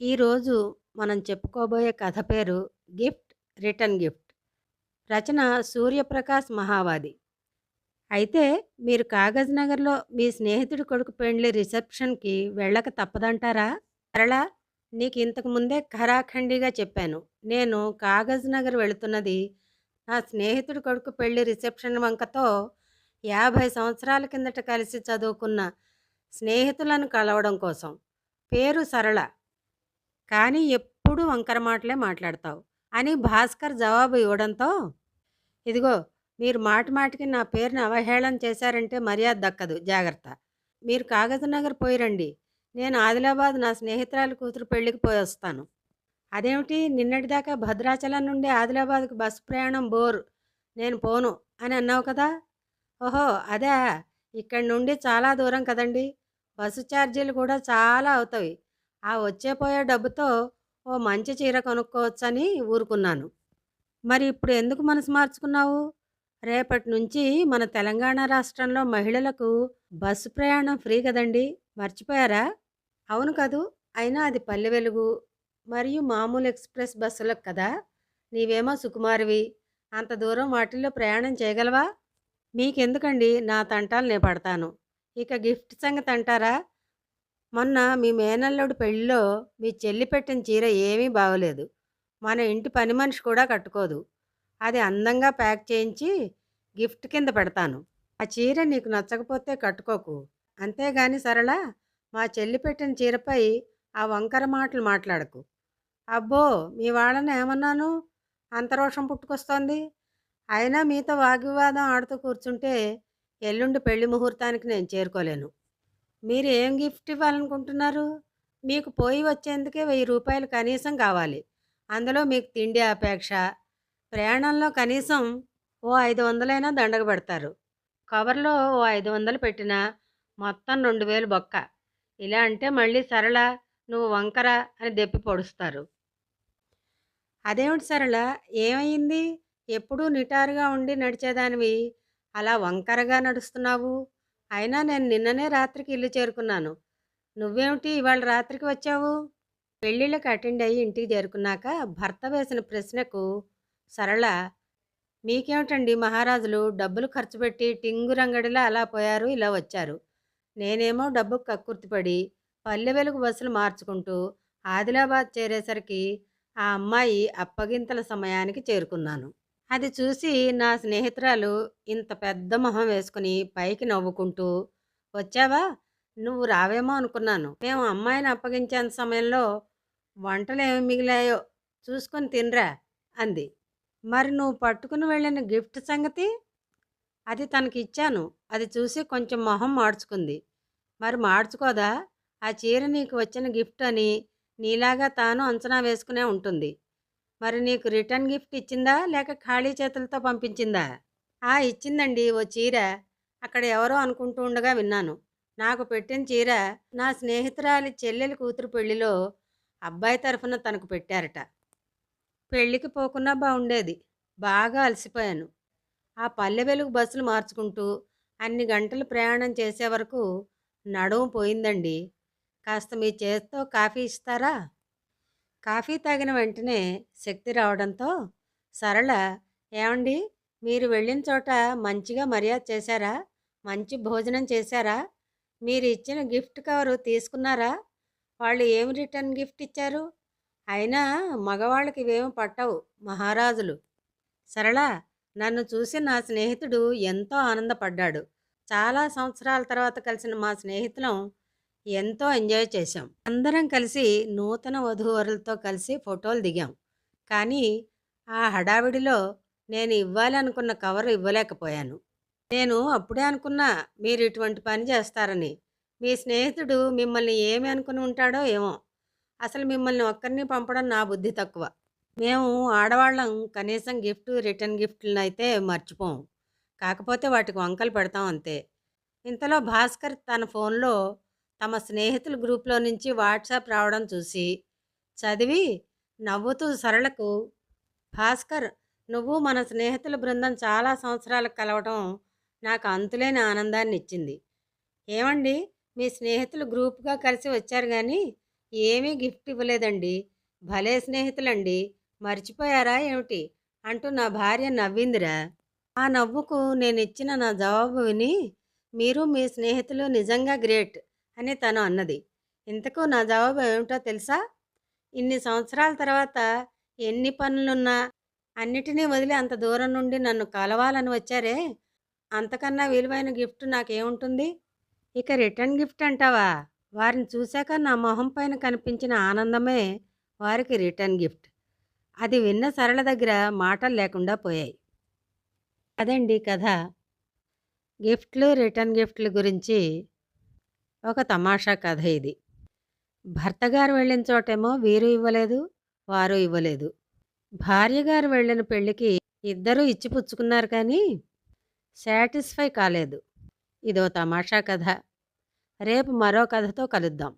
ఈరోజు మనం చెప్పుకోబోయే కథ పేరు 'గిఫ్ట్ రిటర్న్ గిఫ్ట్'. రచన సూర్యప్రకాశ్ మహావాది. అయితే మీరు కాగజ్ నగర్‌లో మీ స్నేహితుడి కొడుకు పెండ్లి రిసెప్షన్‌కి వెళ్ళక తప్పదంటారా? సరళ, నీకు ఇంతకు ముందే ఖరాఖండిగా చెప్పాను. నేను కాగజ్ నగర్ వెళుతున్నది నా స్నేహితుడి కొడుకు పెళ్లి రిసెప్షన్ వంకతో 50 సంవత్సరాల కిందట కలిసి చదువుకున్న స్నేహితులను కలవడం కోసం. పేరు సరళ. కానీ ఎప్పుడూ వంకర మాటలే మాట్లాడతావు అని భాస్కర్ జవాబు ఇవ్వడంతో, ఇదిగో, మీరు మాటి మాటికి నా పేరుని అవహేళన చేశారంటే మర్యాద దక్కదు, జాగ్రత్త. మీరు కాగజ్నగర్ పోయి రండి, నేను ఆదిలాబాద్ నా స్నేహితురాలి కూతురు పెళ్ళికి పోయి వస్తాను. అదేమిటి, నిన్నటిదాకా భద్రాచలం నుండి ఆదిలాబాద్కు బస్సు ప్రయాణం బోర్, నేను పోను అని అన్నావు కదా? ఓహో, అదే. ఇక్కడి నుండి చాలా దూరం కదండి, బస్సు ఛార్జీలు కూడా చాలా అవుతాయి. ఆ వచ్చే పోయే డబ్బుతో ఓ మంచి చీర కొనుక్కోవచ్చని ఊరుకున్నాను. మరి ఇప్పుడు ఎందుకు మనసు మార్చుకున్నావు? రేపటి నుంచి మన తెలంగాణ రాష్ట్రంలో మహిళలకు బస్సు ప్రయాణం ఫ్రీ కదండి, మర్చిపోయారా? అవును కదూ. అయినా అది పల్లె వెలుగు మరియు మామూలు ఎక్స్‌ప్రెస్ బస్సులకు కదా! నీవేమో సుకుమారివి. అంత దూరం వాటిల్లో ప్రయాణం చేయగలవా? మీకెందుకండి, నా తంటాలు నే పడతాను. ఇక గిఫ్ట్ సంగతంటారా? మొన్న మీ మేనల్లుడి పెళ్ళిలో మీ చెల్లి పెట్టిన చీర ఏమీ బాగోలేదు. మన ఇంటి పని మనిషి కూడా కట్టుకోదు. అది అందంగా ప్యాక్ చేయించి గిఫ్ట్ కింద పెడతాను. ఆ చీర నీకు నచ్చకపోతే కట్టుకోకు. అంతేగాని సరళ, మా చెల్లి పెట్టిన చీరపై ఆ వంకర మాటలు మాట్లాడకు. అబ్బో, మీ వాళ్ళని ఏమన్నాను? అంత రోషం పుట్టుకొస్తోంది. అయినా మీతో వాగ్వివాదం ఆడుతూ కూర్చుంటే ఎల్లుండి పెళ్లి ముహూర్తానికి నేను చేరుకోలేను. మీరు ఏం గిఫ్ట్ ఇవ్వాలనుకుంటున్నారు? మీకు పోయి వచ్చేందుకే రూ. 1000 కనీసం కావాలి. అందులో మీకు తిండి అపేక్ష. ప్రయాణంలో కనీసం ఓ 500 దండగ పెడతారు. కవర్‌లో ఓ 500 పెట్టినా మొత్తం 2000 బొక్క. ఇలా అంటే మళ్ళీ సరళ, నువ్వు వంకర అని దెప్పి పొడుస్తారు. అదేమిటి సరళ, ఏమయింది? ఎప్పుడూ నిటారుగా ఉండి నడిచేదానివి అలా వంకరగా నడుస్తున్నావు? అయినా నేను నిన్ననే రాత్రికి ఇల్లు చేరుకున్నాను. నువ్వేమిటి ఇవాళ రాత్రికి వచ్చావు? పెళ్ళిళ్ళకి అటెండ్ అయ్యి ఇంటికి చేరుకున్నాక భర్త వేసిన ప్రశ్నకు సరళ, మీకేమిటండి మహారాజులు, డబ్బులు ఖర్చు పెట్టి టింగురంగడిలా అలా పోయారు, ఇలా వచ్చారు. నేనేమో డబ్బుకు కక్కుర్తిపడి పల్లె వెలుగు బస్సులు మార్చుకుంటూ ఆదిలాబాద్ చేరేసరికి ఆ అమ్మాయి అప్పగింతల సమయానికి చేరుకున్నాను. అది చూసి నా స్నేహితురాలు ఇంత పెద్ద మొహం వేసుకుని పైకి నవ్వుకుంటూ, వచ్చావా, నువ్వు రావేమో అనుకున్నాను. మేము అమ్మాయిని అప్పగించేంత సమయంలో వంటలేమి మిగిలాయో చూసుకొని తినరా అంది. మరి నువ్వు పట్టుకుని వెళ్ళిన గిఫ్ట్ సంగతి? అది తనకిచ్చాను. అది చూసి కొంచెం మొహం మాడ్చుకుంది. మరి మార్చుకోదా? ఆ చీర నీకు వచ్చిన గిఫ్ట్ అని నీలాగా తాను అంచనా వేసుకునే ఉంటుంది. మరి నీకు రిటర్న్ గిఫ్ట్ ఇచ్చిందా, లేక ఖాళీ చేతులతో పంపించిందా? ఇచ్చిందండి ఓ చీర. అక్కడ ఎవరో అనుకుంటూ ఉండగా విన్నాను. నాకు పెట్టిన చీర నా స్నేహితురాలి చెల్లెలి కూతురు పెళ్లిలో అబ్బాయి తరఫున తనకు పెట్టారట. పెళ్ళికి పోకున్నా బాగుండేది. బాగా అలసిపోయాను. ఆ పల్లె వెలుగు బస్సులు మార్చుకుంటూ అన్ని గంటలు ప్రయాణం చేసే వరకు నడుము పోయిందండి. కాస్త మీ చేత్తో కాఫీ ఇస్తారా? కాఫీ తాగిన వెంటనే శక్తి రావడంతో సరళ, ఏమండి, మీరు వెళ్ళిన చోట మంచిగా మర్యాద చేశారా? మంచి భోజనం చేశారా? మీరు ఇచ్చిన గిఫ్ట్ కవరు తీసుకున్నారా? వాళ్ళు ఏమి రిటర్న్ గిఫ్ట్ ఇచ్చారు? అయినా మగవాళ్ళకి ఇవేమి పట్టవు, మహారాజులు. సరళ, నన్ను చూసి నా స్నేహితుడు ఎంతో ఆనందపడ్డాడు. చాలా సంవత్సరాల తర్వాత కలిసిన మా స్నేహితులం ఎంతో ఎంజాయ్ చేశాం. అందరం కలిసి నూతన వధూవరులతో కలిసి ఫోటోలు దిగాం. కానీ ఆ హడావిడిలో నేను ఇవ్వాలనుకున్న కవర్ ఇవ్వలేకపోయాను. నేను అప్పుడే అనుకున్నా మీరు ఇటువంటి పని చేస్తారని. మీ స్నేహితుడు మిమ్మల్ని ఏమి అనుకుని ఉంటాడో ఏమో. అసలు మిమ్మల్ని ఒక్కరిని పంపడం నా బుద్ధి తక్కువ. మేము ఆడవాళ్ళం కనీసం గిఫ్ట్, రిటర్న్ గిఫ్ట్‌లనైతే మర్చిపోం. కాకపోతే వాటికి వంకలు పెడతాం అంతే. ఇంతలో భాస్కర్ తన ఫోన్‌లో తమ స్నేహితుల గ్రూప్‌లో నుంచి వాట్సాప్ రావడం చూసి చదివి నవ్వుతూ సరళకు, భాస్కర్, నువ్వు మన స్నేహితుల బృందం చాలా సంవత్సరాలకు కలవటం నాకు అంతులేని ఆనందాన్ని ఇచ్చింది. ఏమండి, మీ స్నేహితులు గ్రూప్‌గా కలిసి వచ్చారు గానీ ఏమీ గిఫ్ట్ ఇవ్వలేదండి. భలే స్నేహితులండి. మర్చిపోయారా ఏమిటి? అంటూ నా భార్య నవ్విందిరా. ఆ నవ్వుకు నేనిచ్చిన నా జవాబు విని, మీరు మీ స్నేహితులు నిజంగా గ్రేట్ అని తను అన్నది. ఇంతకు నా జవాబు ఏమిటో తెలుసా? ఇన్ని సంవత్సరాల తర్వాత ఎన్ని పనులున్నా అన్నిటినీ వదిలి అంత దూరం నుండి నన్ను కలవాలని వచ్చారే, అంతకన్నా విలువైన గిఫ్ట్ నాకేముంటుంది? ఇక రిటర్న్ గిఫ్ట్ అంటావా? వారిని చూశాక నా మొహం పైన కనిపించిన ఆనందమే వారికి రిటర్న్ గిఫ్ట్. అది విన్న సరళ దగ్గర మాటలు లేకుండా పోయాయి. అదండి కథ. గిఫ్ట్లు, రిటర్న్ గిఫ్ట్‌ల గురించి ఒక తమాషా కథ ఇది. భర్తగారు వెళ్ళిన చోటేమో వీరు ఇవ్వలేదు, వారు ఇవ్వలేదు. భార్యగారు వెళ్ళిన పెళ్ళికి ఇద్దరూ ఇచ్చిపుచ్చుకున్నారు కానీ సాటిస్ఫై కాలేదు. ఇదో తమాషా కథ. రేపు మరో కథతో కలుద్దాం.